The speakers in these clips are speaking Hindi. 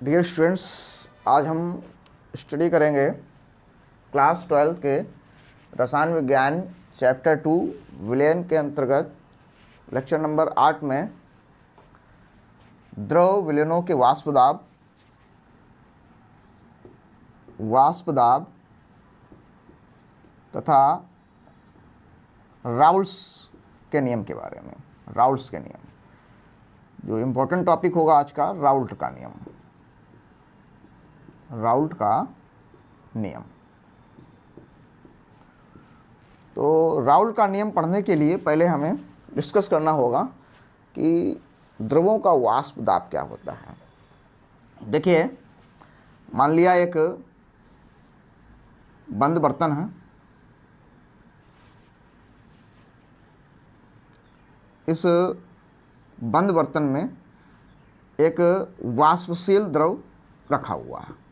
डियर स्टूडेंट्स, आज हम स्टडी करेंगे क्लास 12 के रसायन विज्ञान चैप्टर 2 विलयन के अंतर्गत लेक्चर नंबर 8 में द्रव विलयनों के वाष्प दाब तथा राउल्स के नियम के बारे में। राउल्स के नियम, जो इम्पोर्टेंट टॉपिक होगा आज का, राउल्ट का नियम। राउल्ट का नियम। तो राउल्ट का नियम पढ़ने के लिए पहले हमें डिस्कस करना होगा कि द्रवों का वाष्प दाब क्या होता है। देखिए, मान लिया एक बंद बर्तन है, इस बंद बर्तन में एक वाष्पशील द्रव रखा हुआ है।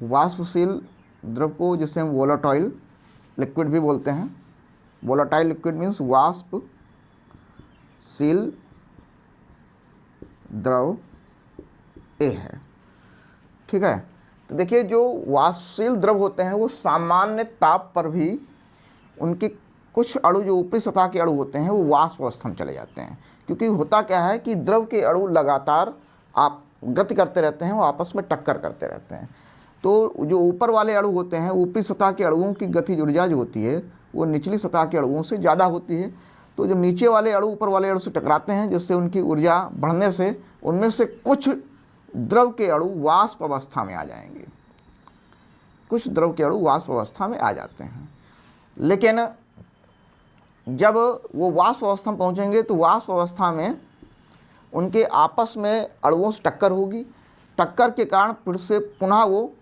वाष्पशील द्रव को जिसे हम वोलेटाइल लिक्विड भी बोलते हैं। वोलेटाइल लिक्विड मीन्स वाष्पशील द्रव ए है, ठीक है। तो देखिए, जो वाष्पशील द्रव होते हैं वो सामान्य ताप पर भी उनके कुछ अणु, जो ऊपरी सतह के अणु होते हैं, वो वाष्प अवस्था में चले जाते हैं। क्योंकि होता क्या है कि द्रव के अणु लगातार आप गति करते रहते हैं, वो आपस में टक्कर करते रहते हैं। तो जो ऊपर वाले अणु होते हैं, ऊपरी सतह के अणुओं की गतिज ऊर्जा जो होती है वो निचली सतह के अणुओं से ज़्यादा होती है। तो जब नीचे वाले अणु ऊपर वाले अणु से टकराते हैं, जिससे उनकी ऊर्जा बढ़ने से उनमें से कुछ द्रव के अणु वाष्प अवस्था में आ जाएंगे। कुछ द्रव के अणु वाष्प अवस्था में आ जाते हैं। लेकिन जब वो वाष्प अवस्था में पहुँचेंगे तो वाष्प अवस्था में उनके आपस में अणुओं से टक्कर होगी। टक्कर के कारण फिर से पुनः वो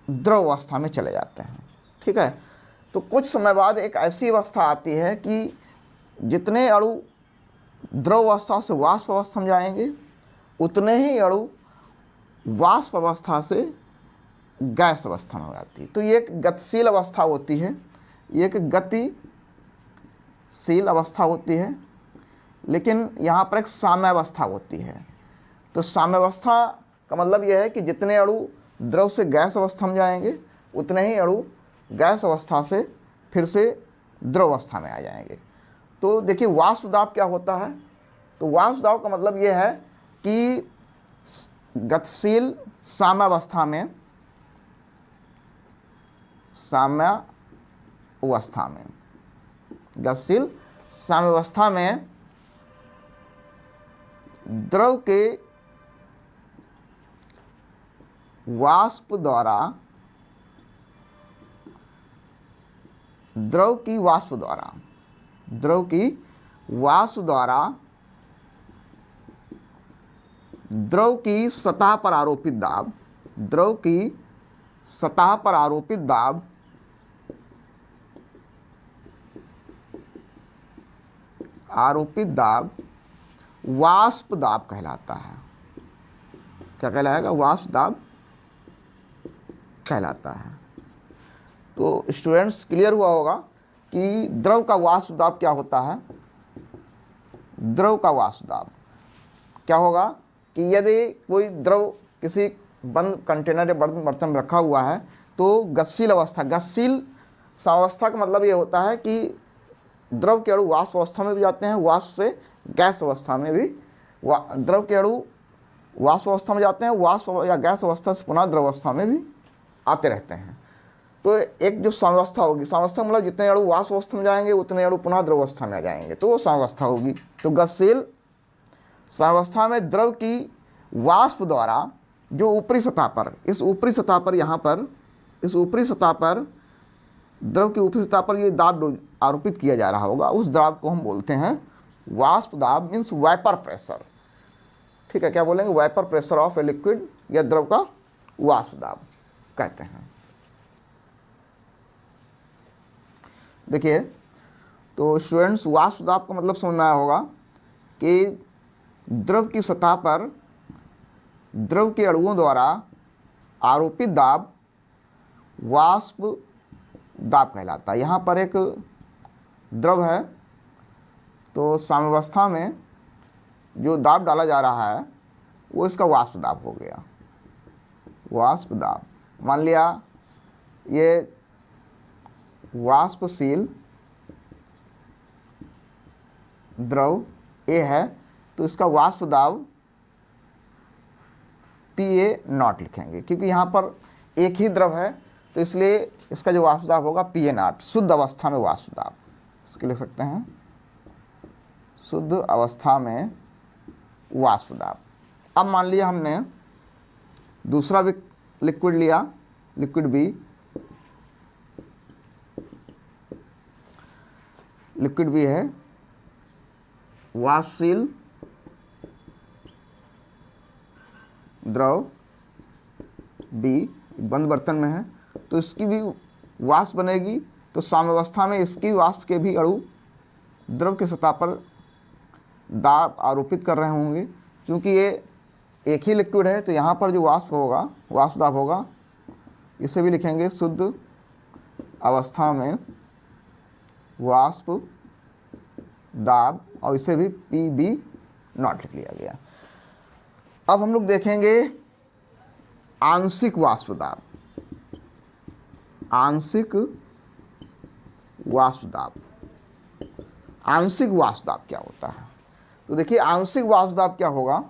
द्रव अवस्था में चले जाते हैं, ठीक है। तो कुछ समय बाद एक ऐसी अवस्था आती है कि जितने अणु द्रव अवस्था से वाष्प अवस्था में जाएंगे, उतने ही अणु वाष्प अवस्था से गैस अवस्था में हो जाती है। तो ये एक गतिशील अवस्था होती है, ये एक गतिशील अवस्था होती है। लेकिन यहाँ पर एक साम्यावस्था होती है। तो साम्यावस्था का मतलब यह है कि जितने अणु द्रव से गैस अवस्था में जाएंगे, उतने ही अणु गैस अवस्था से फिर से द्रव अवस्था में आ जाएंगे। तो देखिए, वाष्प दाब क्या होता है। तो वाष्प दाब का मतलब यह है कि गतिशील साम्यावस्था में गतिशील साम्यावस्था में द्रव के वाष्प द्वारा द्रव की वाष्प द्वारा द्रव की सतह पर आरोपित दाब, द्रव की सतह पर आरोपित दाब वाष्प दाब कहलाता है। क्या कहलाएगा? वाष्प दाब कहलाता है। तो स्टूडेंट्स, क्लियर हुआ होगा कि द्रव का वाष्प दाब क्या होता है। द्रव का वाष्प दाब क्या होगा कि यदि कोई द्रव किसी बंद कंटेनर या बंद बर्तन में रखा हुआ है, तो गतिशील अवस्था का मतलब ये होता है कि द्रव के अणु वाष्प अवस्था में भी जाते हैं, वाष्प से गैस अवस्था में भी। द्रव के अणु वाष्प अवस्था में जाते हैं, वाष्प या गैस अवस्था से पुनः द्रव अवस्था में भी आते रहते हैं। तो एक जो साम्यावस्था होगी, साम्यावस्था मतलब जितने अणु वाष्प अवस्था में जाएंगे उतने अणु पुनः द्रव अवस्था में आ जाएंगे, तो वो साम्यावस्था होगी। तो गतिशील साम्यावस्था में द्रव की वाष्प द्वारा जो ऊपरी सतह पर, इस ऊपरी सतह पर द्रव की ऊपरी सतह पर ये दाब आरोपित किया जा रहा होगा, उस दाब को हम बोलते हैं वाष्प दाब, मीन्स वेपर प्रेशर, ठीक है। क्या बोलेंगे? Vapour pressure of a liquid, या द्रव का वाष्प दाब कहते हैं। देखिए, तो स्टूडेंट्स, वाष्प दाब का मतलब समझ में आया होगा कि द्रव की सतह पर द्रव के अणुओं द्वारा आरोपित दाब वाष्प दाब कहलाता है। यहाँ पर एक द्रव है, तो साम्यावस्था में जो दाब डाला जा रहा है वो इसका वाष्प दाब हो गया, वाष्प दाब। मान लिया ये वाष्पशील द्रव ए है, तो इसका वाष्प दाब PA0 लिखेंगे, क्योंकि यहाँ पर एक ही द्रव है, तो इसलिए इसका जो वाष्प दाब होगा PA0, शुद्ध अवस्था में वाष्प दाब। इसके लिख सकते हैं शुद्ध अवस्था में वाष्प दाब। अब मान लिया हमने दूसरा भी लिक्विड लिया, लिक्विड बी, लिक्विड बी है वाष्पशील द्रव बी, बंद बर्तन में है, तो इसकी भी वाष्प बनेगी। तो साम्यावस्था में इसकी वाष्प के भी अणु द्रव की सतह पर दाब आरोपित कर रहे होंगे। क्योंकि ये एक ही लिक्विड है, तो यहाँ पर जो वाष्प होगा, वाष्प दाब होगा, इसे भी लिखेंगे शुद्ध अवस्था में वाष्प दाब, और इसे भी PB0 लिख लिया गया। अब हम लोग देखेंगे आंशिक वाष्प दाब। आंशिक वाष्प दाब, आंशिक वाष्प दाब क्या होता है? तो देखिए आंशिक वाष्प दाब क्या होगा।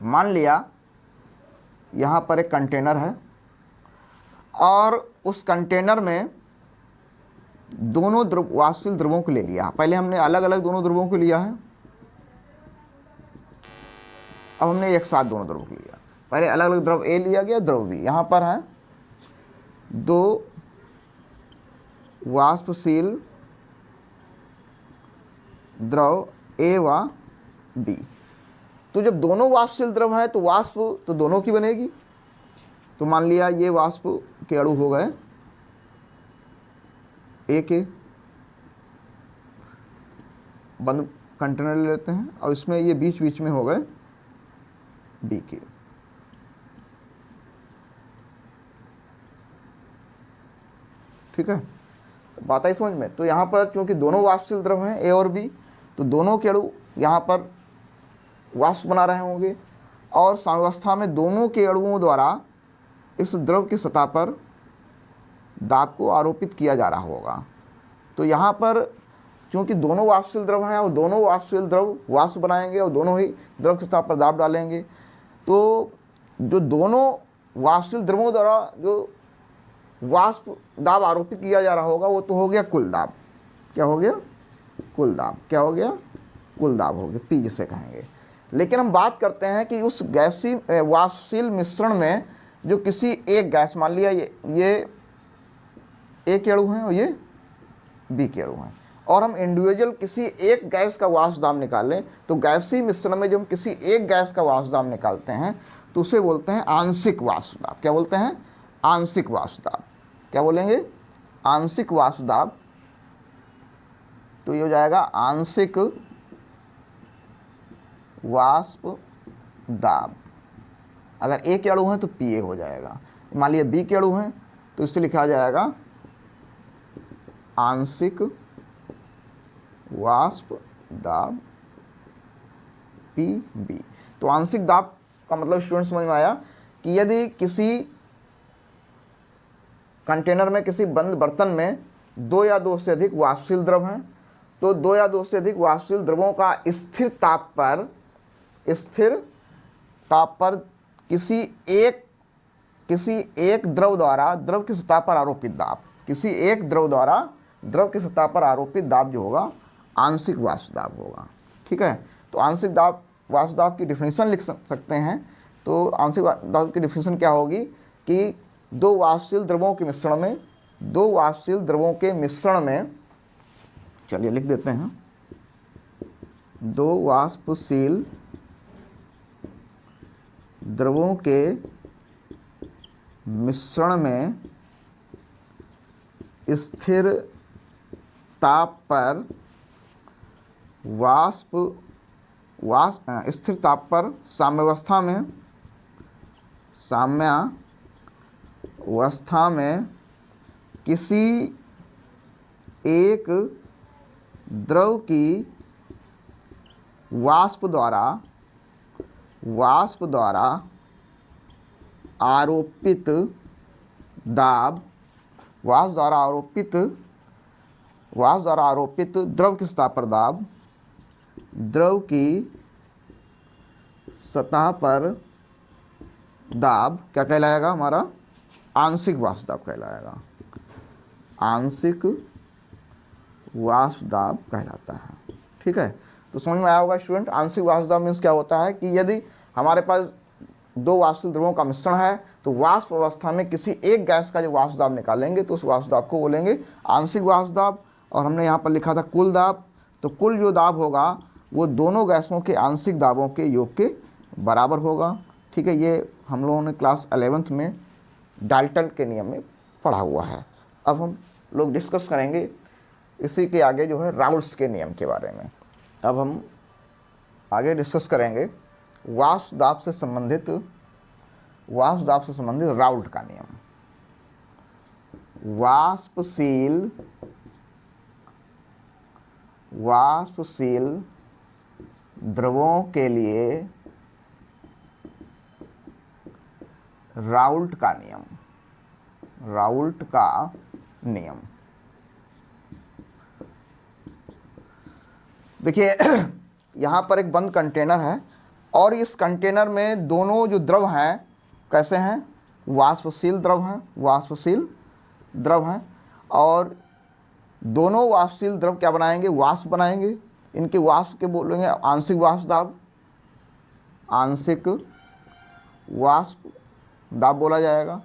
मान लिया यहाँ पर एक कंटेनर है और उस कंटेनर में दोनों द्रव, वाष्पशील द्रवों को ले लिया। पहले हमने अलग अलग दोनों द्रवों को लिया है, अब हमने एक साथ दोनों द्रवों को लिया। पहले अलग अलग द्रव ए लिया गया, द्रव बी। यहाँ पर है दो वाष्पशील द्रव ए व बी। तो जब दोनों वाष्पशील द्रव है तो वाष्प तो दोनों की बनेगी। तो मान लिया ये वाष्प के अणु हो गए ए के, बंद कंटेनर ले लेते हैं, और इसमें ये बीच बीच में हो गए बी के। ठीक है, बात आई समझ में? तो यहाँ पर क्योंकि दोनों वाष्पशील द्रव हैं ए और बी, तो दोनों के अणु यहाँ पर वाष्प बना रहे होंगे, और साम्यावस्था में दोनों के अणुओं द्वारा इस द्रव की सतह पर दाब को आरोपित किया जा रहा होगा। तो यहाँ पर क्योंकि दोनों वाष्पशील द्रव हैं और दोनों वाष्पशील द्रव वाष्प बनाएंगे और दोनों ही द्रव की सतह पर दाब डालेंगे, तो जो दोनों वाष्पशील द्रवों द्वारा जो वाष्प दाब आरोपित किया जा रहा होगा वो तो हो गया कुल दाब। क्या हो गया? कुल दाब। क्या हो गया? कुल दाब हो गया, P जिसे कहेंगे। लेकिन हम बात करते हैं कि उस गैसी वाष्पशील मिश्रण में जो किसी एक गैस, मान लिया ये ए के अणु हैं और ये बी के अणु हैं, और हम इंडिविजुअल किसी एक गैस का वाष्प दाब निकालें, तो गैसीय मिश्रण में जब हम किसी एक गैस का वाष्प दाब निकालते हैं तो उसे बोलते हैं आंशिक वाष्प दाब। क्या बोलते हैं? आंशिक वाष्प दाब। क्या बोलेंगे? आंशिक वाष्प दाब। तो ये हो जाएगा आंशिक वाष्प दाब। अगर ए के अणु हैं तो PA हो जाएगा। मान लिया बी के अणु हैं तो इससे लिखा जाएगा आंशिक वाष्प दाब PB। तो आंशिक दाब का मतलब स्टूडेंट समझ में आया कि यदि किसी कंटेनर में, किसी बंद बर्तन में दो या दो से अधिक वाष्पशील द्रव हैं, तो दो या दो से अधिक वाष्पशील द्रवों का स्थिर ताप पर किसी एक द्रव द्वारा द्रव की सतह पर आरोपित दाब, किसी एक द्रव द्वारा द्रव की सतह पर आरोपित दाब जो होगा आंशिक वाष्प दाब होगा। ठीक है, तो आंशिक दाब वाष्प दाब की डिफिनीशन लिख सकते हैं। तो आंशिक दाब की डिफिनीशन क्या होगी कि दो वाष्पशील द्रवों के मिश्रण में, दो वाष्पशील द्रवों के मिश्रण में, चलिए लिख देते हैं, दो वाष्पशील द्रवों के मिश्रण में स्थिर ताप पर स्थिर ताप पर साम्यावस्था में किसी एक द्रव की वाष्प द्वारा वाष्प द्वारा आरोपित दाब, वाष्प द्वारा आरोपित द्रव की सतह पर दाब, द्रव की सतह पर दाब क्या कहलाएगा हमारा? आंशिक वाष्प दाब कहलाएगा, आंशिक वाष्प दाब कहलाता है। ठीक है, तो समझ में आया होगा स्टूडेंट। आंशिक वाष्प दाब मीन्स क्या होता है कि यदि हमारे पास दो वाष्पशील द्रवों का मिश्रण है तो वाष्प अवस्था में किसी एक गैस का जो वाष्प दाब निकालेंगे तो उस वाष्प दाब को बोलेंगे आंशिक वाष्प दाब। और हमने यहाँ पर लिखा था कुल दाब, तो कुल जो दाब होगा वो दोनों गैसों के आंशिक दाबों के योग के बराबर होगा। ठीक है, ये हम लोगों ने क्लास 11th में डाल्टन के नियम में पढ़ा हुआ है। अब हम लोग डिस्कस करेंगे इसी के आगे जो है राउल्ट्स के नियम के बारे में। अब हम आगे डिस्कस करेंगे वाष्प दाब से संबंधित राउल्ट का नियम। वाष्पशील द्रवों के लिए राउल्ट का नियम। देखिए यहाँ पर एक बंद कंटेनर है और इस कंटेनर में दोनों जो द्रव हैं कैसे हैं? वाष्पशील द्रव हैं और दोनों वाष्पशील द्रव क्या बनाएंगे? वाष्प बनाएंगे। इनके वाष्प के बोलेंगे आंशिक वाष्प दाब, आंशिक वाष्प दाब बोला जाएगा।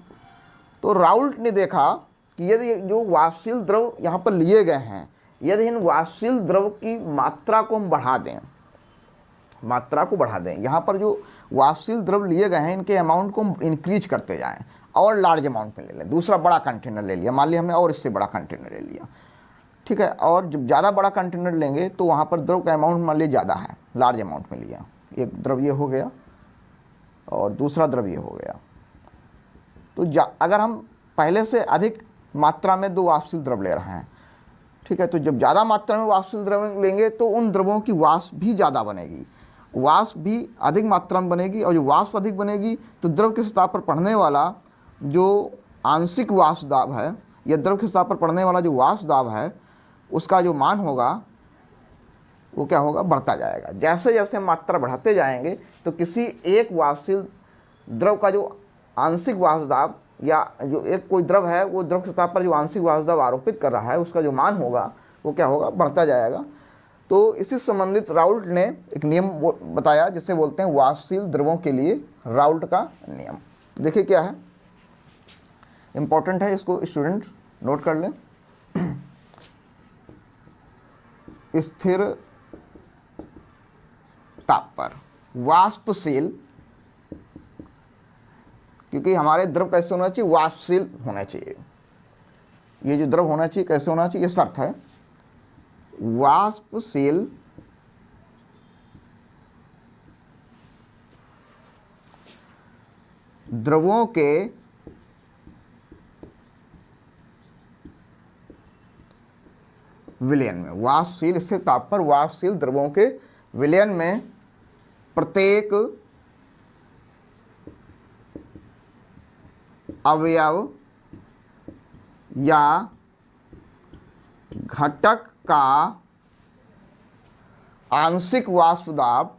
तो राउल्ट ने देखा कि यदि जो वाष्पशील द्रव यहाँ पर लिए गए हैं, यदि इन वाष्पशील द्रव की मात्रा को हम बढ़ा दें, यहाँ पर जो वाष्पशील द्रव लिए गए हैं इनके अमाउंट को हम इंक्रीज करते जाएं और लार्ज अमाउंट में ले लें। दूसरा बड़ा कंटेनर ले लिया, मान लिया हमने, और इससे बड़ा कंटेनर ले लिया। ठीक है, और जब ज़्यादा बड़ा कंटेनर लेंगे तो वहाँ पर द्रव का अमाउंट मान लीजिए ज़्यादा है, लार्ज अमाउंट में लिया। एक द्रव ये हो गया और दूसरा द्रव ये हो गया। तो अगर हम पहले से अधिक मात्रा में दो वाष्पशील द्रव ले रहे हैं, ठीक है, तो जब ज़्यादा मात्रा में वाष्पशील द्रव लेंगे तो उन द्रवों की वाष्प भी ज़्यादा बनेगी, वाष्प भी अधिक मात्रा में बनेगी। और जो वाष्प अधिक बनेगी तो द्रव की सतह पर पड़ने वाला जो आंशिक वाष्प दाब है या द्रव की सतह पर पड़ने वाला जो वाष्प दाब है उसका जो मान होगा वो क्या होगा? बढ़ता जाएगा। जैसे जैसे मात्रा बढ़ाते जाएंगे तो किसी एक वाष्पशील द्रव का जो आंशिक वाष्प दाब या जो एक कोई द्रव है वो द्रव की सतह पर जो आंशिक वाष्प दाब आरोपित कर रहा है उसका जो मान होगा वो क्या होगा? बढ़ता जाएगा। तो इसी संबंधित राउल्ट ने एक नियम बताया जिसे बोलते हैं वाष्पशील द्रवों के लिए राउल्ट का नियम। देखिए क्या है, इंपॉर्टेंट है, इसको स्टूडेंट नोट कर लें। स्थिर ताप पर वाष्पशील, क्योंकि हमारे द्रव कैसे होना चाहिए? वाष्पशील होना चाहिए। ये जो द्रव होना चाहिए कैसे होना चाहिए? ये शर्त है। वाष्पशील द्रवों के विलयन में, वाष्पशील स्थिर ताप पर वाष्पशील द्रवों के विलयन में प्रत्येक अवयव या घटक का आंशिक वाष्प दाब,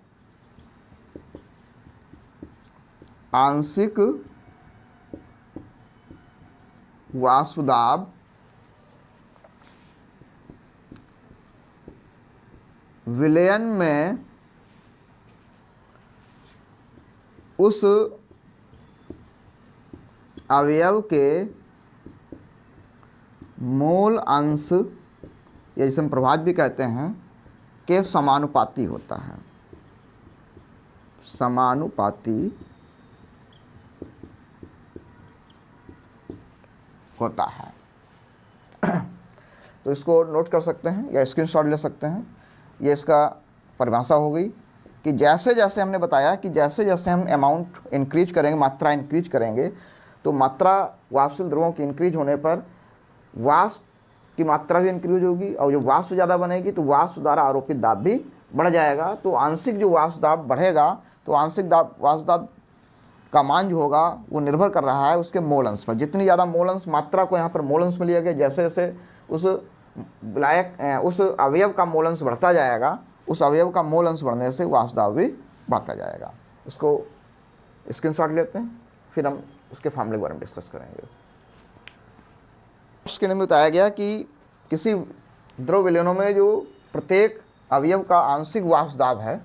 विलयन में उस अवयव के मूल अंश या जिसे हम प्रभाज भी कहते हैं के समानुपाती होता है। समानुपाती होता है। तो इसको नोट कर सकते हैं या स्क्रीनशॉट ले सकते हैं। ये इसका परिभाषा हो गई कि जैसे जैसे हमने बताया कि जैसे जैसे हम अमाउंट इंक्रीज करेंगे, मात्रा इंक्रीज करेंगे, तो मात्रा वाष्पशील द्रवों की इंक्रीज होने पर वाष्प की मात्रा भी इंक्रीज होगी और जो वाष्प ज़्यादा बनेगी तो वाष्प द्वारा आरोपित दाब भी बढ़ जाएगा। तो आंशिक जो वाष्प दाब बढ़ेगा तो आंशिक दाब वाष्प दाब का मान जो होगा वो निर्भर कर रहा है उसके मोल अंश पर। जितनी ज़्यादा मोल अंश मात्रा को यहाँ पर मोल अंश में लिया गया, जैसे जैसे उस विलायक उस अवयव का मोल अंश बढ़ता जाएगा, उस अवयव का मोल अंश बढ़ने से वाष्प दाब भी बढ़ता जाएगा। इसको स्क्रीनशॉट लेते हैं, फिर हम उसके फॉर्मूले के बारे में डिस्कस करेंगे। उसके में बताया गया कि किसी द्रव विलयनों में जो प्रत्येक अवयव का आंशिक वाष्प दाब है,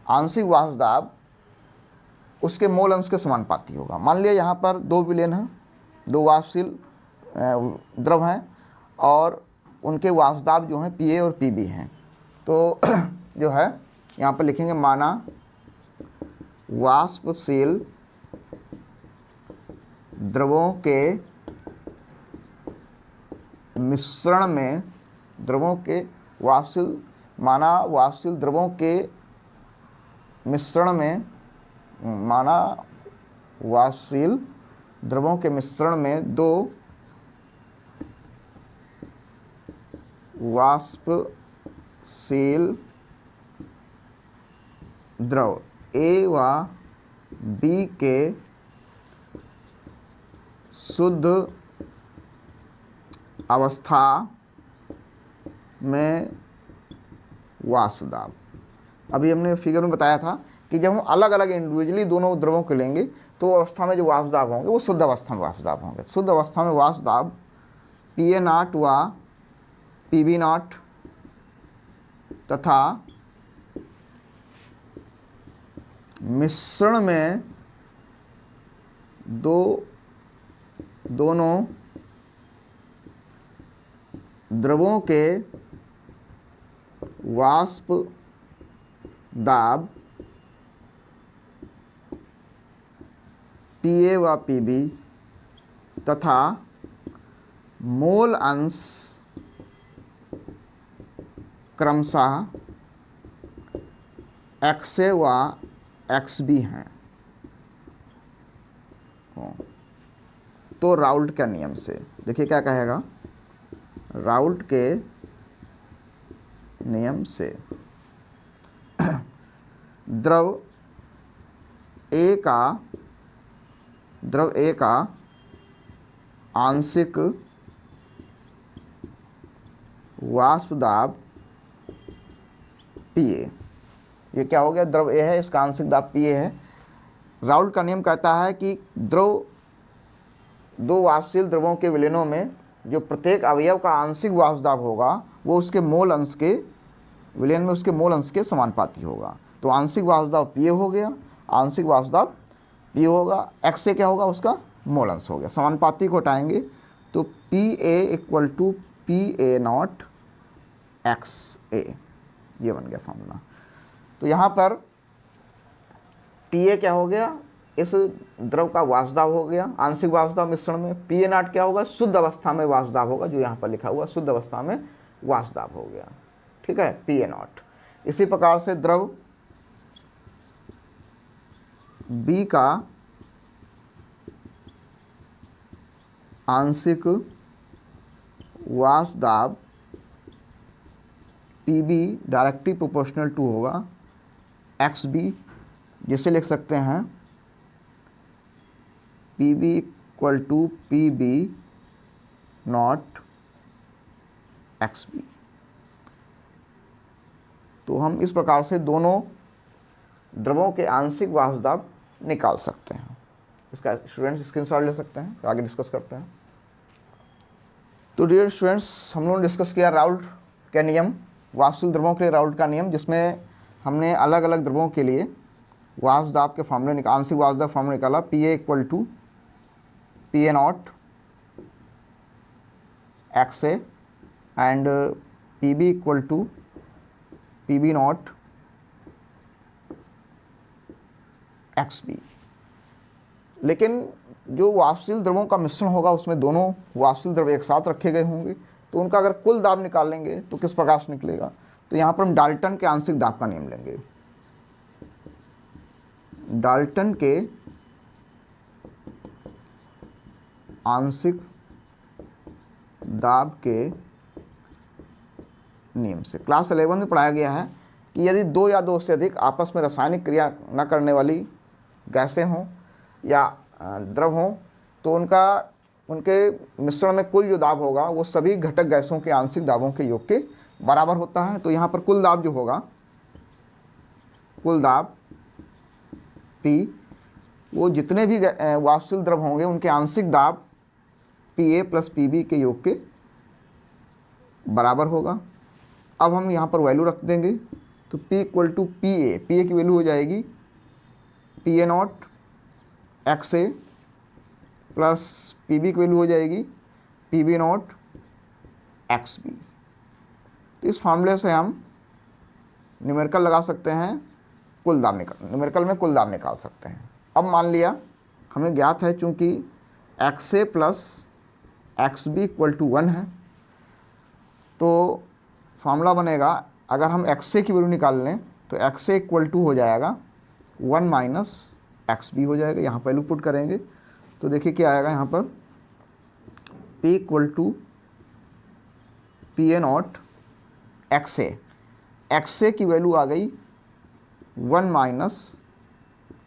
आंशिक वाष्प दाब उसके मोल अंश के समानुपाती होगा। मान लिया यहाँ पर दो विलयन हैं, दो वाष्पशील द्रव हैं और उनके वाष्प दाब जो हैं पीए और पीबी हैं। तो जो है यहाँ पर लिखेंगे माना वाष्पशील द्रवों के मिश्रण में, द्रवों के वाष्पशील, माना वाष्पशील द्रवों के मिश्रण में, माना वाष्पशील द्रवों के मिश्रण में दो वाष्पशील द्रव ए व बी के शुद्ध अवस्था में वाष्प दाब। अभी हमने फिगर में बताया था कि जब हम अलग अलग इंडिविजुअली दोनों द्रवों को लेंगे तो अवस्था में जो वाष्प दाब होंगे वो शुद्ध अवस्था में वाष्प दाब होंगे। शुद्ध अवस्था में वाष्प दाब पी ए नॉट व पी बी नॉट तथा मिश्रण में दोनों द्रवों के वाष्प दाब पीए व पीबी तथा मोल अंश क्रमशः XA व XB हैं। तो राउल्ट के नियम से देखिए क्या कहेगा, राउल्ट के नियम से द्रव ए का आंशिक वाष्प दाब पीए, ये क्या हो गया, द्रव ए है, इसका आंशिक दाब पीए है। राउल्ट का नियम कहता है कि दो वाष्पशील द्रवों के विलयनों में जो प्रत्येक अवयव का आंशिक वाष्प दाब होगा वो उसके मोल अंश के विलयन में उसके मोल अंश के समानुपाती होगा। तो आंशिक वाष्प दाब पीए हो गया, आंशिक वाष्प दाब पी होगा, एक्स से क्या होगा, उसका मोल अंश हो गया। समानुपाती को हटाएंगे तो P A equal to P A not X A, ये बन गया फॉर्मूला। तो यहाँ पर पी ए क्या हो गया, इस द्रव का वाष्प दाब हो गया आंशिक वाष्प दाब मिश्रण में। पी ए नॉट क्या होगा, शुद्ध अवस्था में वाष्प दाब होगा, जो यहाँ पर लिखा हुआ शुद्ध अवस्था में वाष्प दाब हो गया, ठीक है, पी ए नॉट। इसी प्रकार से द्रव बी का आंशिक वाष्प दाब P B directly proportional to होगा एक्स बी, जिसे लिख सकते हैं P B equal to P B nought X B. तो हम इस प्रकार से दोनों द्रवों के आंशिक वाष्प दाब निकाल सकते हैं। इसका स्टूडेंट्स स्क्रीनशॉट ले सकते हैं, आगे डिस्कस करते हैं। तो डियर स्टूडेंट्स, हम लोगों ने डिस्कस किया राउल्ट का नियम, वाष्पशील द्रवों के लिए राउल्ट का नियम, जिसमें हमने अलग अलग द्रवों के लिए वाष्प दाब के फॉर्मूले आंशिक वाष्प दाब फॉर्मूला निकाला, P A equal to P A not X A and P B equal to P B nought X B. लेकिन जो वाष्पशील द्रवों का मिश्रण होगा उसमें दोनों वाष्पशील द्रव एक साथ रखे गए होंगे, तो उनका अगर कुल दाब निकालेंगे तो किस प्रकार से निकलेगा। तो यहाँ पर हम डाल्टन के आंशिक दाब का नियम लेंगे। डाल्टन के आंशिक दाब के नियम से क्लास 11 में पढ़ाया गया है कि यदि दो या दो से अधिक आपस में रासायनिक क्रिया न करने वाली गैसें हों या द्रव हों तो उनके मिश्रण में कुल जो दाब होगा वो सभी घटक गैसों के आंशिक दाबों के योग के बराबर होता है। तो यहाँ पर कुल दाब जो होगा, कुल दाब P, वो जितने भी वाष्पशील द्रव होंगे उनके आंशिक दाब PA प्लस PB के योग के बराबर होगा। अब हम यहाँ पर वैल्यू रख देंगे तो P equal to PA, PA की वैल्यू हो जाएगी PA nought XA plus PB की वैल्यू हो जाएगी PB नॉट XB। तो इस फॉर्मूले से हम न्यूमेरिकल लगा सकते हैं, कुल दाब न्यूमेरिकल में कुल दाब निकाल सकते हैं। अब मान लिया हमें ज्ञात है चूँकि XA plus XB equal to 1 है, तो फार्मूला बनेगा, अगर हम XA की वैल्यू निकाल लें तो XA इक्वल टू हो जाएगा 1 माइनस XB हो जाएगा। यहाँ वैल्यू पुट करेंगे तो देखिए क्या आएगा यहाँ पर, P equal to PA nought XA, XA की वैल्यू आ गई 1 minus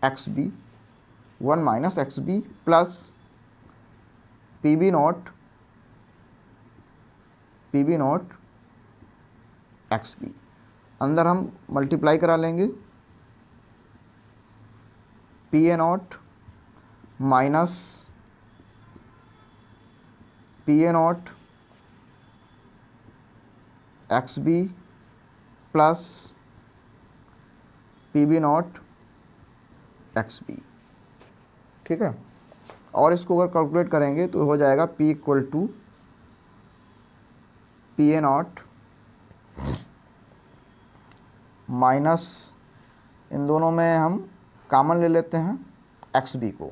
XB, 1 minus XB plus PB nought XB। अंदर हम मल्टीप्लाई करा लेंगे, PA not minus PA nought XB plus PB nought XB। ठीक है, और इसको अगर कैलकुलेट करेंगे तो हो जाएगा P equal to PA not minus, इन दोनों में हम कॉमन ले लेते हैं XB को,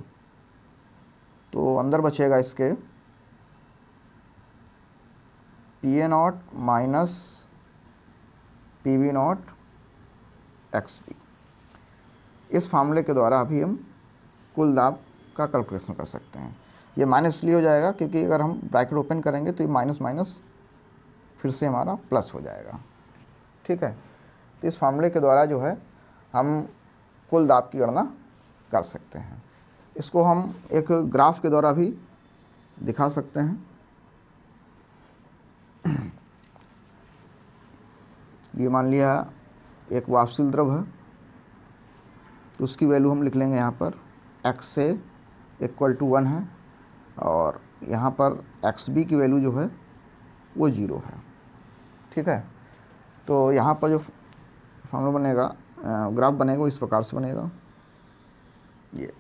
तो अंदर बचेगा इसके PA not minus PB nought XB। इस फार्मूले के द्वारा अभी हम कुल दाब का कैलकुलेशन कर सकते हैं। ये माइनस इसलिए हो जाएगा क्योंकि अगर हम ब्रैकेट ओपन करेंगे तो ये माइनस माइनस फिर से हमारा प्लस हो जाएगा। ठीक है, तो इस फार्मूले के द्वारा जो है हम कुल दाब की गणना कर सकते हैं। इसको हम एक ग्राफ के द्वारा भी दिखा सकते हैं। ये मान लिया एक वाष्पशील द्रव है, तो उसकी वैल्यू हम लिख लेंगे यहाँ पर XA इक्वल टू 1 है और यहाँ पर XB की वैल्यू जो है वो 0 है। ठीक है, तो यहाँ पर जो फॉर्मूला बनेगा, ग्राफ बनेगा, वो इस प्रकार से बनेगा। ये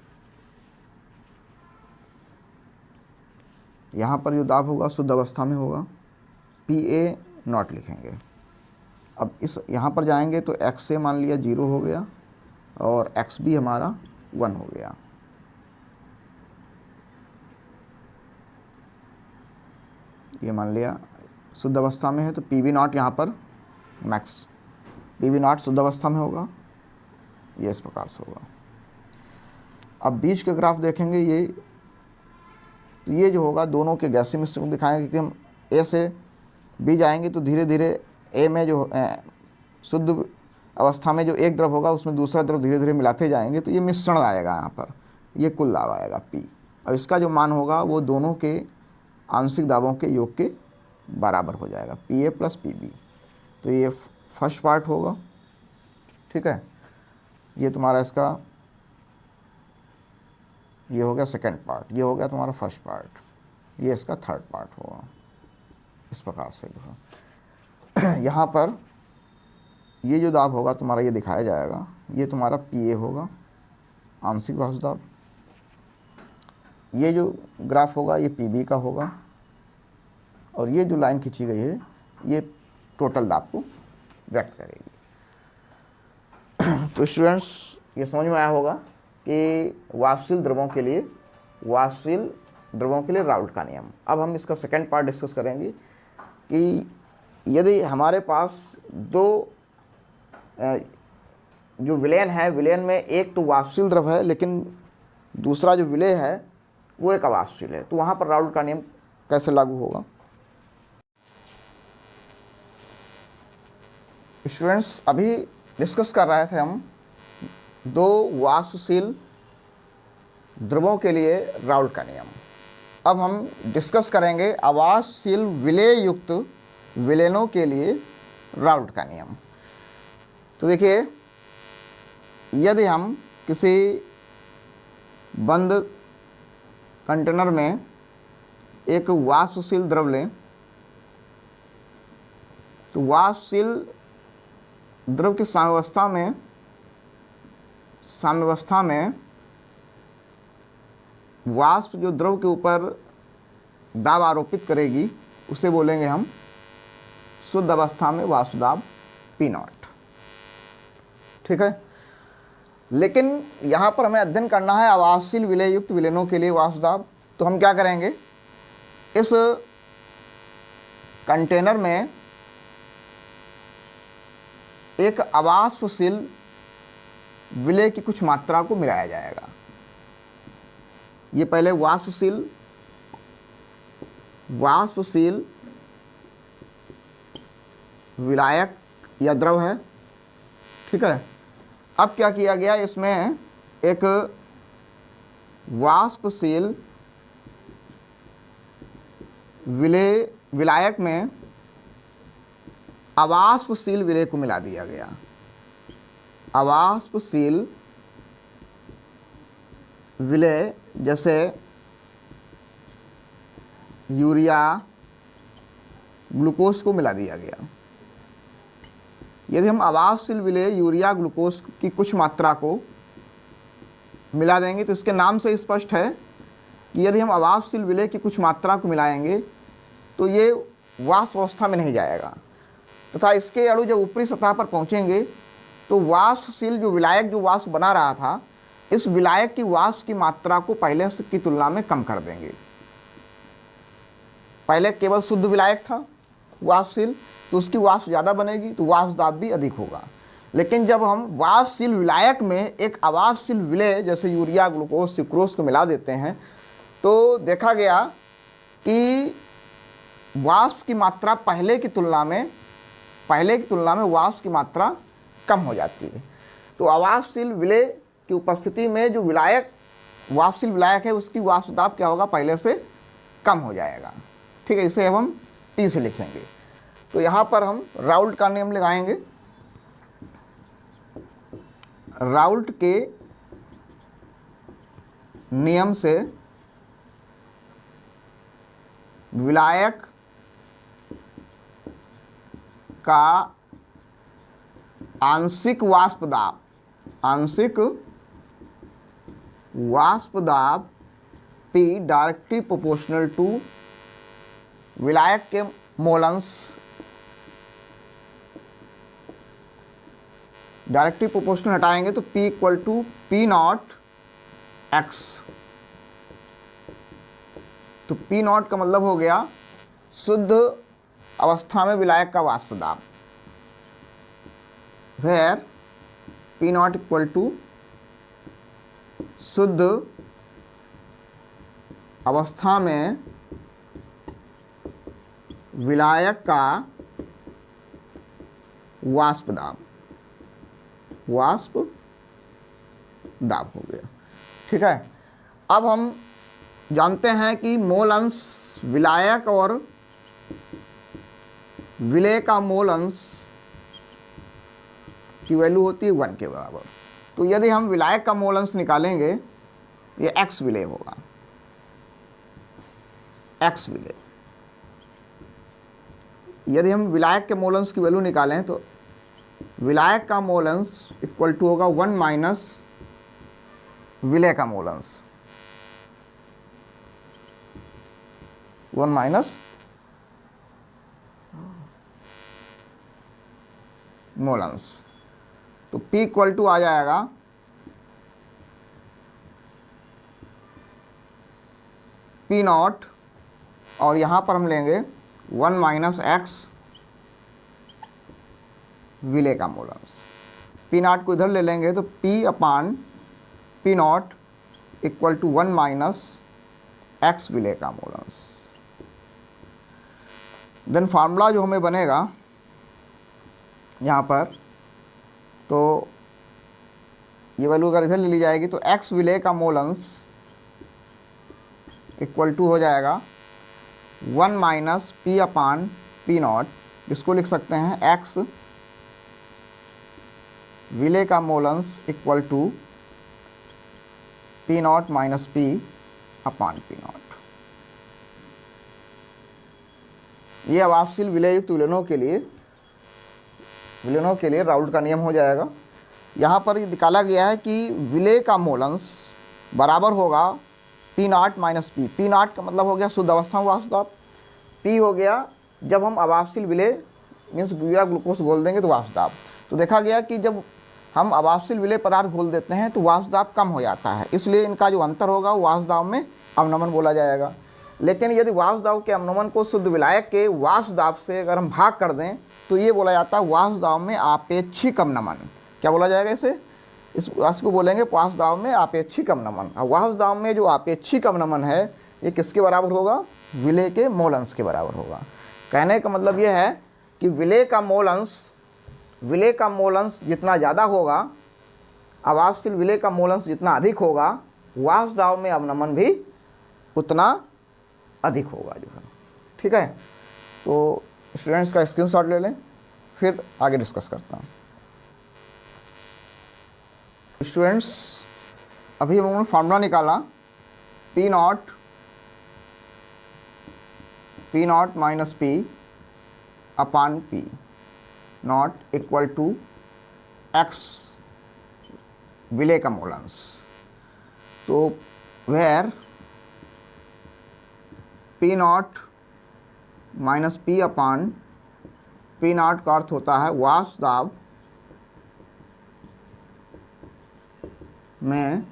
यहाँ पर जो दाब होगा शुद्ध अवस्था में होगा, PA नॉट लिखेंगे। अब इस यहाँ पर जाएंगे तो XA मान लिया 0 हो गया और XB हमारा 1 हो गया। ये मान लिया शुद्ध अवस्था में है तो PB नॉट यहाँ पर मैक्स, PB नॉट शुद्ध अवस्था में होगा, ये इस प्रकार से होगा। अब बीच के ग्राफ देखेंगे, ये जो होगा दोनों के गैसीय मिश्रण को दिखाएंगे, क्योंकि हम A से B जाएंगे तो धीरे धीरे A में जो शुद्ध अवस्था में जो एक द्रव होगा उसमें दूसरा द्रव धीरे धीरे मिलाते जाएंगे, तो ये मिश्रण आएगा यहाँ पर, ये कुल दाब आएगा P, और इसका जो मान होगा वो दोनों के आंशिक दाबों के योग के बराबर हो जाएगा, PA प्लस PB। तो ये फर्स्ट पार्ट होगा। ठीक है, ये तुम्हारा इसका ये हो गया सेकंड पार्ट, ये हो गया तुम्हारा फर्स्ट पार्ट, ये इसका थर्ड पार्ट होगा। इस प्रकार से जो है यहाँ पर ये जो दाब होगा तुम्हारा ये दिखाया जाएगा, ये तुम्हारा PA होगा, आंशिक वाष्प दाब। ये जो ग्राफ होगा ये PB का होगा, और ये जो लाइन खींची गई है ये टोटल दाब को व्यक्त करेगी। तो स्टूडेंट्स, ये समझ में आया होगा कि वाष्पशील द्रवों के लिए राउल्ट का नियम। अब हम इसका सेकंड पार्ट डिस्कस करेंगे कि यदि हमारे पास दो जो विलयन है, विलयन में एक तो वाष्पशील द्रव है लेकिन दूसरा जो विलेय है वो एक अवाष्पशील है, तो वहाँ पर राउल्ट का नियम कैसे लागू होगा। स्टूडेंट्स, अभी डिस्कस कर रहे थे हम दो वाष्पशील द्रवों के लिए राउल्ट का नियम। अब हम डिस्कस करेंगे अवाष्पशील विलेय युक्त विलेनों के लिए राउल्ट का नियम। तो देखिए, यदि हम किसी बंद कंटेनर में एक वाष्पशील द्रव लें, तो वाष्पशील द्रव की साम्यावस्था में वाष्प जो द्रव के ऊपर दाब आरोपित करेगी उसे बोलेंगे हम शुद्ध अवस्था में वाष्प दाब P0। ठीक है, लेकिन यहाँ पर हमें अध्ययन करना है अवाष्पशील विलेय युक्त विलेनों के लिए वाष्प दाब। तो हम क्या करेंगे, इस कंटेनर में एक अवाष्पशील विलेय की कुछ मात्रा को मिलाया जाएगा। ये पहले वाष्पशील विलायक या द्रव है। ठीक है, अब क्या किया गया, इसमें एक वाष्पशील विलायक में अवाष्पशील विलेय को मिला दिया गया। अवाष्पशील विलेय जैसे यूरिया, ग्लूकोज को मिला दिया गया। यदि हम अवाष्पशील विलेय यूरिया, ग्लूकोज की कुछ मात्रा को मिला देंगे तो इसके नाम से स्पष्ट है कि यदि हम अवाष्पशील विलेय की कुछ मात्रा को मिलाएंगे तो ये वाष्प अवस्था में नहीं जाएगा, तथा इसके अणु जब ऊपरी सतह पर पहुंचेंगे तो वाष्पशील जो विलायक जो वाष्प बना रहा था, इस विलायक की वाष्प की मात्रा को पहले की तुलना में कम कर देंगे। पहले केवल शुद्ध विलायक था वाष्पशील, तो उसकी वाष्प ज़्यादा बनेगी तो वाष्प दाब भी अधिक होगा। लेकिन जब हम वाष्पशील विलायक में एक अवाष्पशील विलेय जैसे यूरिया, ग्लूकोज, सुक्रोज को मिला देते हैं तो देखा गया कि वाष्प की मात्रा पहले की तुलना में वाष्प की मात्रा कम हो जाती है। तो अवाष्पशील विलेय की उपस्थिति में जो वाष्पशील विलायक है उसकी वाष्प दाब क्या होगा, पहले से कम हो जाएगा। ठीक है, इसे अब हम P से लिखेंगे। तो यहाँ पर हम राउल्ट का नियम लगाएंगे। राउल्ट के नियम से विलायक का आंशिक वाष्प दाब P डायरेक्टली प्रोपोर्शनल टू विलायक के मोलंस, डायरेक्टली प्रोपोर्शनल हटाएंगे तो P equal to P0 x। तो P0 का मतलब हो गया शुद्ध अवस्था में विलायक का वाष्प दाब, where P0 इक्वल टू शुद्ध अवस्था में विलायक का वाष्प दाब हो गया। ठीक है, अब हम जानते हैं कि मोल अंश विलायक और विलेय का मोल अंश की वैल्यू होती है 1 के बराबर। तो यदि हम विलायक का मोल अंश निकालेंगे, ये x विलेय होगा, x विलेय। यदि हम विलायक के मोल अंश की वैल्यू निकालें तो विलायक का मोल अंश इक्वल टू होगा 1 माइनस विलेय का मोल अंश, 1 माइनस मोल अंश। तो P इक्वल टू आ जाएगा P0 और यहाँ पर हम लेंगे 1 माइनस एक्स विलेय का मोल अंश। P0 को इधर ले लेंगे तो P upon P0 equal to 1 minus X विलेय का मोल अंश। देन फार्मूला जो हमें बनेगा यहाँ पर, तो ये वैल्यू अगर इधर ले ली जाएगी तो एक्स विलेय का मोल अंश इक्वल टू हो जाएगा 1 minus P upon P nought, इसको लिख सकते हैं एक्स विलेय का मोल अंश equal to P not minus P upon P nought. ये अवापशील विलययुक्त विलयनों के लिए राउल्ट का नियम हो जाएगा। यहाँ पर ये निकाला गया है कि विलेय का मोल अंश बराबर होगा P not minus P. P naught का मतलब हो गया शुद्ध अवस्था में वाष्प दाब, पी हो गया जब हम अवापशील विलेय मीन्स यूरिया ग्लूकोज घोल देंगे तो वाष्प दाब। तो देखा गया कि जब हम अवापशील विलेय पदार्थ घोल देते हैं तो वाष्प दाब कम हो जाता है, इसलिए इनका जो अंतर होगा वो वाष्प दाब में अवनमन बोला जाएगा। लेकिन यदि वाष्प दाब के अवनमन को शुद्ध विलायक के वाष्प दाब से अगर हम भाग कर दें तो ये बोला जाता है वाष्प दाब में आपेक्षिक अवनमन। क्या बोला जाएगा इसे? इस राशि को बोलेंगे वाष्प दाब में आपेक्षिक अवनमन। और वाष्प दाब में जो आपेक्षिक अवनमन है ये किसके बराबर होगा? विलेय के मोल अंश के बराबर होगा। कहने का मतलब ये है कि विलेय का मोल अंश जितना ज़्यादा होगा, अवापशील विलेय का मोल अंश जितना अधिक होगा, वाष्प दाब में अवनमन भी उतना अधिक होगा जो है। ठीक है, तो स्टूडेंट्स का स्क्रीनशॉट ले लें, फिर आगे डिस्कस करता हूँ। स्टूडेंट्स अभी हम लोगों ने फार्मूला निकाला P not minus P upon P not equal to X विलेय का मोल अंश। तो where P not minus P upon P naught का अर्थ होता है वाष्प दाब में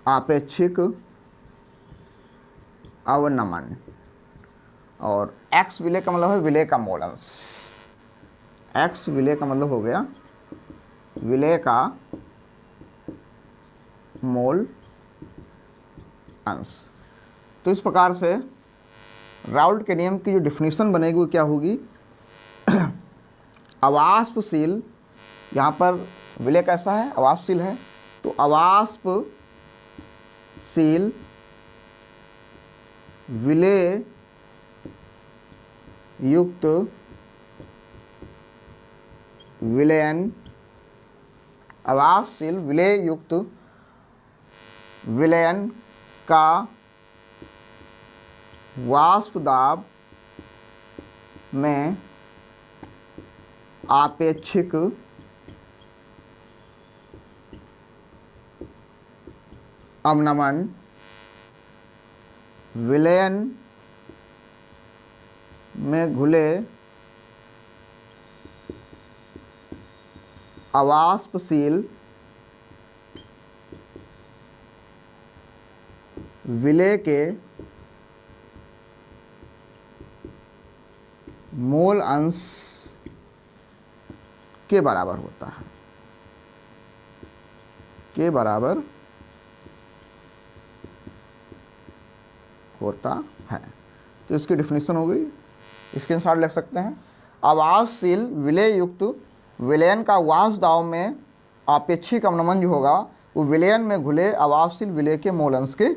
आपेक्षिक अवनमन, और एक्स विलेय का मतलब है विलेय का मोल अंश। एक्स विलेय का मतलब हो गया विलेय का मोल अंश। तो इस प्रकार से राउल्ट के नियम की जो डिफिनीशन बनेगी वो क्या होगी? अवाष्पशील, यहाँ पर विलेय कैसा है? अवाष्पशील है, तो अवाष्पशील विलेय युक्त विलयन, अवाष्पशील विलेय युक्त विलयन का वाष्प दाब में आपेक्षिक अवनमन विलयन में घुले अवाष्पशील विलेय के मोल अंश के बराबर होता है, के बराबर होता है। तो इसकी डिफिनीशन हो गई, स्क्रीनशॉट लिख सकते हैं। अवाष्पशील विलेय युक्त विलयन का वाष्प दाब में आपेक्षिक अवनमन जो होगा वो विलयन में घुले अवाष्पशील विलेय के मोल अंश के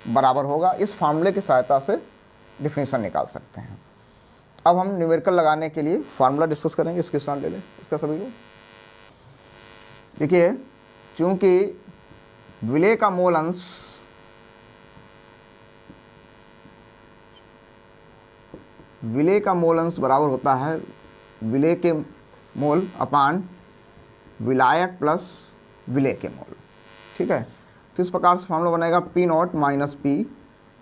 बराबर होगा। इस फार्मूले की सहायता से डिफिनीशन निकाल सकते हैं। अब हम न्यूमेरिकल लगाने के लिए फार्मूला डिस्कस करेंगे, स्क्रीनशॉट ले लें इसका सभी को। देखिए, चूंकि विलेय का मोल अंश बराबर होता है विलेय के मोल अपान विलायक प्लस विलेय के मोल। ठीक है, तो इस प्रकार से फार्मूला बनेगा P not minus P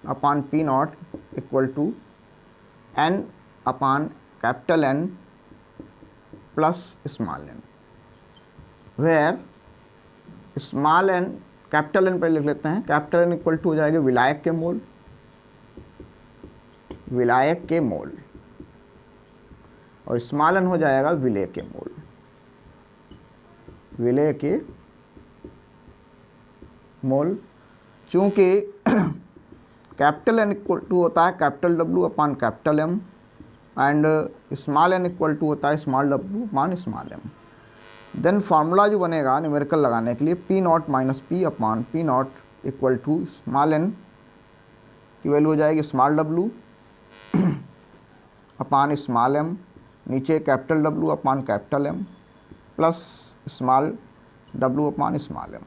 upon P not equal to N upon capital N plus small N, where small N capital N पर लिख लेते हैं। कैपिटल एन इक्वल टू हो जाएगा विलायक के मोल, और स्मॉल एन हो जाएगा विलेय के मोल। चूंकि कैपिटल एन इक्वल टू होता है capital W upon capital M, and small n equal to होता है small w upon small m। Then formula जो बनेगा न्यूमेरिकल लगाने के लिए P not minus P upon P not equal to small n की वैल्यू हो जाएगी small w upon small m, नीचे capital W upon capital M plus small w upon small m।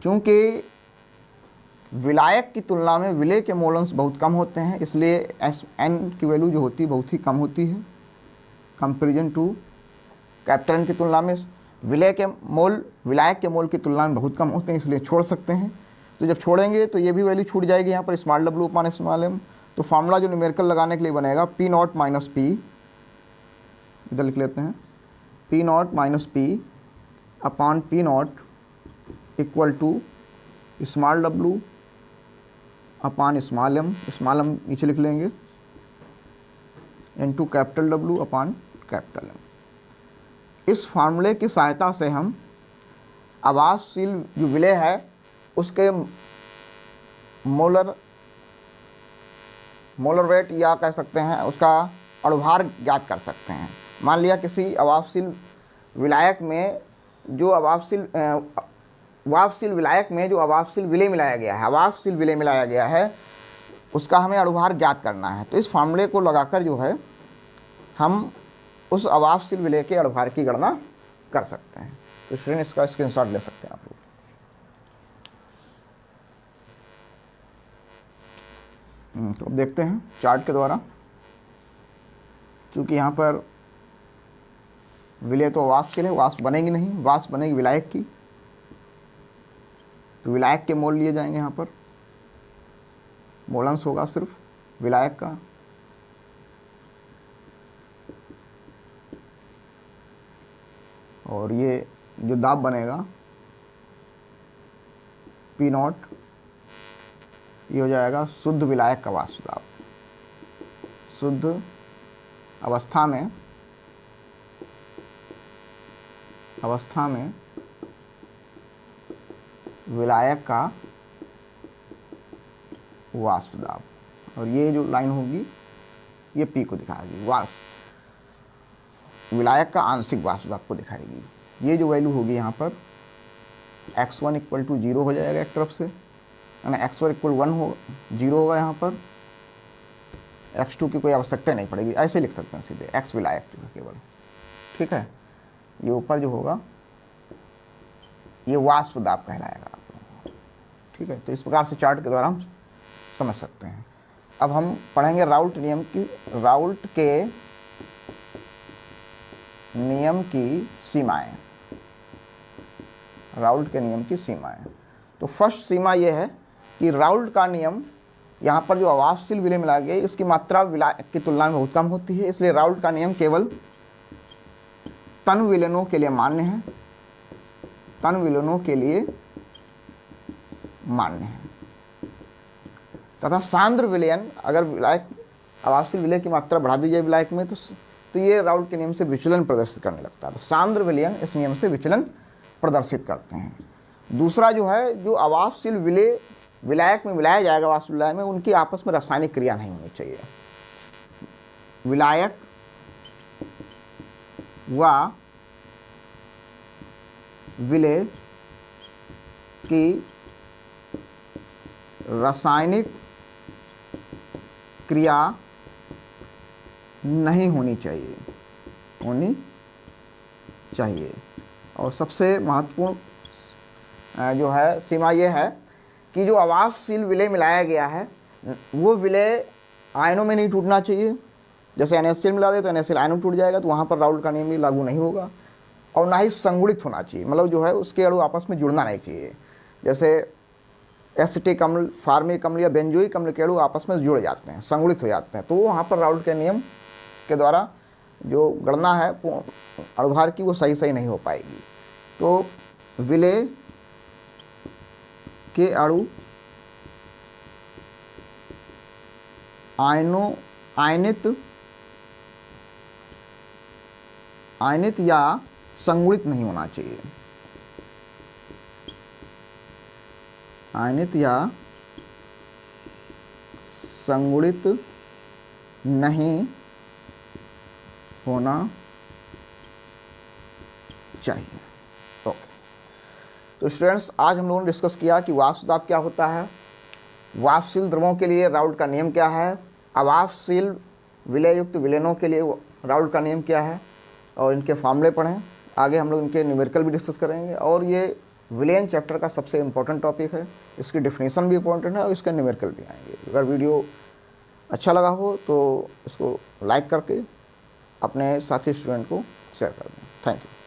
चूँकि विलायक की तुलना में विलेय के मोलन्स बहुत कम होते हैं, इसलिए n की वैल्यू जो होती है बहुत ही कम होती है कंपेरिजन टू कैपिटल N की तुलना में। विलेय के मोल विलायक के मोल की तुलना में बहुत कम होते हैं, इसलिए छोड़ सकते हैं। तो जब छोड़ेंगे तो ये भी वैल्यू छूट जाएगी यहाँ पर small w upon small m। तो फार्मूला जो न्यूमेरिकल लगाने के लिए बनेगा पी नॉट माइनस पी, इधर लिख लेते हैं, P not minus P upon P not equal to small w upon small m, small m नीचे लिख लेंगे, into capital W upon capital M। इस फार्मूले की सहायता से हम आवासशील जो विलेय है उसके मोलर वेट या कह सकते हैं उसका अणुभार ज्ञात कर सकते हैं। मान लिया किसी अवापशील विलायक में जो वापशील विलायक में जो अवापशील विलेय मिलाया गया है, अवापशील विलेय मिलाया गया है, उसका हमें अणुभार ज्ञात करना है। तो इस फार्मूले को लगाकर जो है हम उस अवापशील विलेय के अणुभार की गणना कर सकते हैं। तो स्टूडेंट इसका स्क्रीनशॉट ले सकते हैं आप लोग। तो अब देखते हैं चार्ट के द्वारा, चूँकि यहाँ पर विलेय तो अवापशील है, वाष्प बनेगी नहीं, वाष्प बनेगी विलायक की। तो विलायक के मोल लिए जाएंगे, यहाँ पर मोलंस होगा सिर्फ विलायक का। और ये जो दाब बनेगा पी नॉट, ये हो जाएगा शुद्ध विलायक का वाष्प दाब। शुद्ध अवस्था में विलायक का वाष्प दाब। और ये जो लाइन होगी ये पी को दिखाएगी, विलायक का आंशिक वाष्प दाब को दिखाएगी। ये जो वैल्यू होगी यहाँ पर x1 इक्वल टू 0 हो जाएगा एक तरफ से, यानी x1 इक्वल 1 हो 0 होगा यहाँ पर, x2 की कोई आवश्यकता नहीं पड़ेगी, ऐसे लिख सकते हैं सीधे x विलायक जो है केवल। ठीक है, ये ऊपर जो होगा ये वाष्प दाब कहलाएगा आप लोगों को। ठीक है, तो इस प्रकार से चार्ट के द्वारा हम समझ सकते हैं। अब हम पढ़ेंगे राउल्ट नियम की, राउल्ट के नियम की सीमाएं, राउल्ट के नियम की सीमाएं। तो फर्स्ट सीमा यह है कि राउल्ट का नियम, यहाँ पर जो अवापशील विलेय मिला गया है इसकी मात्रा विलायक की तुलना में बहुत कम होती है, इसलिए राउल्ट का नियम केवल तन विलयनों के लिए मान्य है, तन विलयनों के लिए मान्य है। तथा सांद्र विलयन, अगर विलायक अवापशील विलेय की मात्रा बढ़ा दी जाए विलायक में तो ये राउल्ट के नियम से विचलन प्रदर्शित करने लगता है। तो सांद्र विलयन इस नियम से विचलन प्रदर्शित करते हैं। दूसरा जो है, जो अवापशील विलेय विलायक में मिलाया जाएगा वाष्प विलायक में, उनकी आपस में रासायनिक क्रिया नहीं होनी चाहिए। विलायक व विलेय की रासायनिक क्रिया नहीं होनी चाहिए, और सबसे महत्वपूर्ण जो है सीमा यह है कि जो अवापशील विलेय मिलाया गया है वो विलेय आयनों में नहीं टूटना चाहिए। जैसे NaCl मिला दे तो NaCl आयनों टूट जाएगा, तो वहाँ पर राउल्ट का नियम भी लागू नहीं होगा। और ना ही संगुणित होना चाहिए, मतलब जो है उसके अणु आपस में जुड़ना नहीं चाहिए। जैसे एसिटिक अम्ल, फार्मिक अम्ल या बेंजोइक अम्ल के अणु आपस में जुड़ जाते हैं, संगुणित हो जाते हैं, तो वहाँ पर राउल्ट के नियम के द्वारा जो गणना है अणुभार की वो सही नहीं हो पाएगी। तो विलेय के अणु आयनित या संगुणित नहीं होना चाहिए, आयनित या संगुणित नहीं होना चाहिए। ओके, तो स्टूडेंट्स आज हम लोगों ने डिस्कस किया कि वाष्प दाब क्या होता है, वाष्पशील द्रवों के लिए राउल्ट का नियम क्या है, अवाष्पशील विलययुक्त विलयनों के लिए राउल्ट का नियम क्या है, और इनके फॉर्मूले पढ़ें। आगे हम लोग इनके न्यूमेरिकल भी डिस्कस करेंगे, और ये विलयन चैप्टर का सबसे इंपॉर्टेंट टॉपिक है, इसकी डेफिनेशन भी इंपॉर्टेंट है और इसके न्यूमेरिकल भी आएंगे। अगर वीडियो अच्छा लगा हो तो इसको लाइक करके अपने साथी स्टूडेंट को शेयर कर दें। Thank you.